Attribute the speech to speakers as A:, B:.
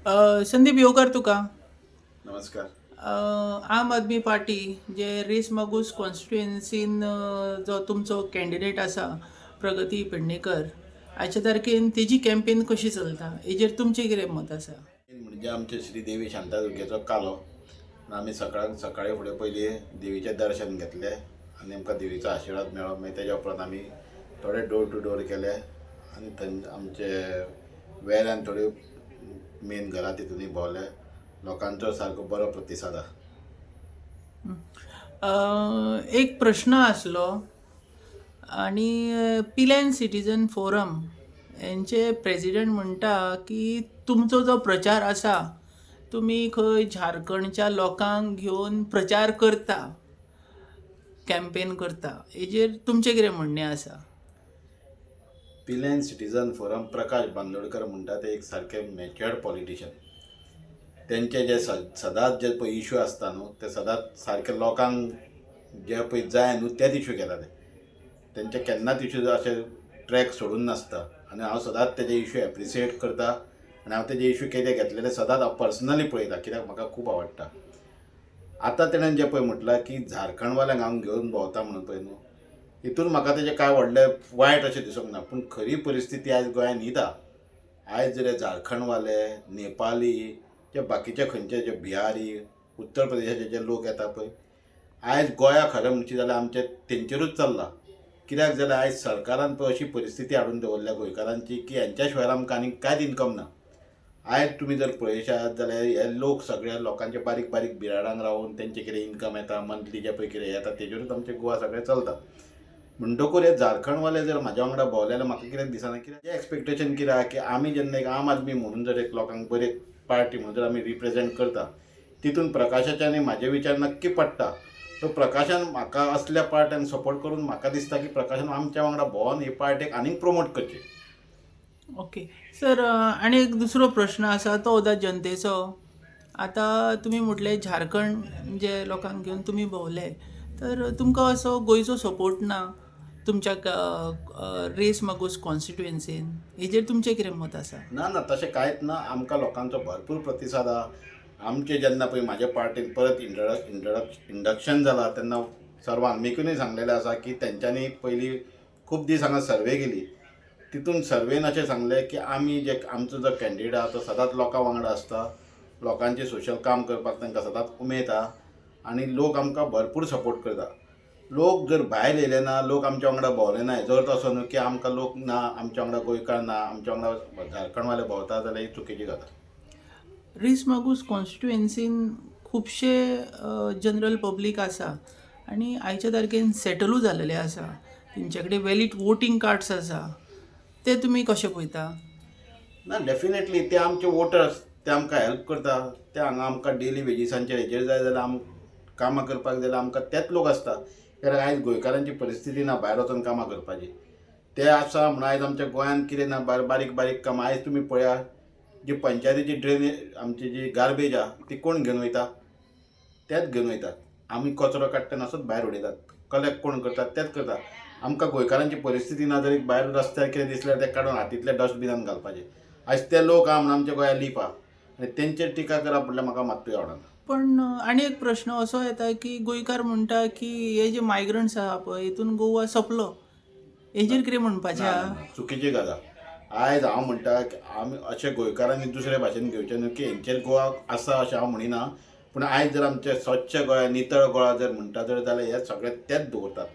A: संदीप येवकार तुका.
B: नमस्कार.
A: आम आदमी पार्टी जे रेस मागूस कॉन्स्टिट्युएन्सीन जो तुमचो कॅन्डिडेट आसा प्रगती पेडणेकर, आयच्या तारखेन तेजी कॅम्पेन कशी चलता हेजेर तुमचें कितें मत आसा?
B: म्हणजे आमचे श्री देवी शांतादुर्गेचो कालो. आमी सकाळी फुडें पयलीं देवीचें दर्शन घेतलें आनी आमकां देवीचो आशिर्वाद मेळ्ळो. मागीर तेज्या उपरांत आमी थोडे डोर टू डोर केले आनी आमचे वेऱ्यान थोड्यो मेन घरां तितूनय भोंवले. लोकांचो सारको बरो प्रतिसाद आसा.
A: एक प्रश्न आसलो आनी पिलेन सिटीजन फोरम हेंचे प्रेसिडेंट म्हणटा की तुमचो जो प्रचार आसा तुमी खंय झारखंडच्या लोकांक घेवन प्रचार करता, कॅम्पेन करता, हेजेर तुमचें कितें म्हणणें आसा?
B: पिलेन सिटीजन फोरम प्रकाश बांदोडकर म्हणटा ते एक सारके मॅच्युअर्ड पॉलिटिशियन. तेंचे जे सदांच जे पळय इश्यू आसता न्हू ते सदांच सारके लोकांक जे पळय जाय न्हू तेच इश्यू घेता ते. तेंचे केन्नाच इश्यू अशे ट्रॅक सोडून नासता आनी हांव सदांच तेजे इश्यू एप्रिसिएट करता आनी हांव तेजे इश्यू कितें घेतलेले सदांच हांव पर्सनली पळयता कित्याक म्हाका खूब आवडटा. आतां तेणेन जें पळय म्हटलां की झारखंडवाल्यांक हांव घेवन भोंवता म्हणून पळय न्हू, हितून म्हाका तेजें कांय व्हडलें वायट अशें दिसूंक ना. पूण खरी परिस्थिती आयज गोंयांत हीच आसा. आयज जर झारखंडवाले, नेपाली, जे बाकीचे खंयचे जे बिहारी, उत्तर प्रदेशाचे जे लोक येता पळय, आयज गोंया खरें म्हणची जाल्यार आमचे तेंचेरूच चल्लां. कित्याक जाल्यार आयज सरकारान पळय अशी परिस्थिती हाडून दवरल्या गोंयकारांची की हेंच्या शिवाय आमकां आनीक कांयच इन्कम ना. आयज तुमी जर पळयशात जाल्यार हे लोक सगळे लोकांचे बारीक बारीक बिराडांक रावून तेंचे कितें इन्कम येता, मंथली जे पळय कितें येता तेजेरूच आमचें गोवा सगळें चलता. म्हणटकूच हे झारखंडवाले जर म्हाज्या वांगडा भोंवले जाल्यार म्हाका कितें दिसना. कित्याक हे एक्सपेक्टेशन कितें आहा की आमी जेन्ना एक आम आदमी म्हणून जर एक लोकांक बरे पार्टी म्हणून जर आमी रिप्रेझेंट करता, तितून प्रकाशाचे आनी म्हाजे विचार नक्की पडटा. तो प्रकाशान म्हाका असल्या पार्ट्यांक सपोर्ट करून म्हाका दिसता की प्रकाशान आमच्या वांगडा भोंवन ही पार्टेक आनीक प्रमोट करची.
A: ओके सर, आनी एक दुसरो प्रश्न आसा तो सुद्दां जनतेचो. आतां तुमी म्हटलें झारखंड जे लोकांक घेवन तुमी भोंवले, तर तुमकां असो गोंयचो सपोर्ट ना तुमच्या रेस मागूस कॉन्स्टिट्युएन्सीन, हेजेर तुमचें कितें मत आसा?
B: ना ना तशें कांयच ना. आमकां लोकांचो भरपूर प्रतिसाद आहा. आमचे जेन्ना पळय म्हाज्या पार्टीन परत इंडक्शन जालां तेन्ना सर्वांक मेकूनय सांगलेलें आसा की तेंच्यांनी पयलीं खूब दीस हांगा सर्वे केली. तितून सर्वेन अशें सांगलें की आमी जे आमचो जो कॅन्डिडेट आहा तो सदांच लोकां वांगडा आसता, लोकांचें सोशल काम करपाक तांकां सदांच उमेद आहा आनी लोक आमकां भरपूर सपोर्ट करता. लोक जर भायर येयले ना, लोक आमच्या वांगडा भोंवले ना, हेजो अर्थ असो न्हू की आमकां लोक ना, आमच्या वांगडा गोंयकार ना, आमच्या वांगडा झारखंडवाले भोंवता जाल्यार ही चुकीची गजाल.
A: रेस मागूस कॉन्स्टिट्युएन्सीन खुबशे जनरल पब्लीक आसा आनी आयच्या तारखेन सेटलूय जालेले आसा. तेंचे कडेन वॅलीड वोटींग कार्ड्स आसा. ते तुमी कशें पळयता?
B: ना डेफिनेटली ते आमचे वोटर्स, ते आमकां हेल्प करता. ते हांगा आमकां डेली वेजीसांचेर हेजेर जाय जाल्यार कामां करपाक जाल्यार आमकां तेच लोक आसता. कित्याक आयज गोंयकारांची परिस्थिती ना भायर वचून कामां करपाची. ते आसा म्हणून आयज आमच्या गोंयांत कितें ना बारीक बारीक कामां. आयज तुमी पळया जी पंचायतीची ड्रेनेज आमची जी गार्बेज आहा ती कोण घेवन वयता? तेच घेवन वयतात. आमी कचरो काडटना असोच भायर उडयतात. कलेक्ट कोण करतात? तेच करतात. आमकां गोंयकारांची परिस्थिती ना जर भायर रस्त्यार कितें दिसल्यार ते काडून हातींतल्या डस्टबिनान घालपाचें. आयज ते लोक आहा म्हणून आमच्या गोंयांत लीप आहा आनी तेंचेर टिका करप म्हणल्यार म्हाका मात्तूय आवडना.
A: पण आनी एक प्रश्न असो येता की गोंयकार म्हणटा की हे जे मायग्रंट्स आहा पळय हितून गोवा सोंपलो. हेजेर कितें म्हणपाचें आहा?
B: चुकीची गजाल. आयज हांव म्हणटा की आमी अशे गोंयकारांनी दुसरे भाशेन घेवचें न्हू की हेंचेर गोवा आसा अशें हांव म्हणिना. पूण आयज जर आमचे स्वच्छ गोंया, नितळ गोवा जर म्हणटा जर जाल्यार हे सगळे तेच दवरतात.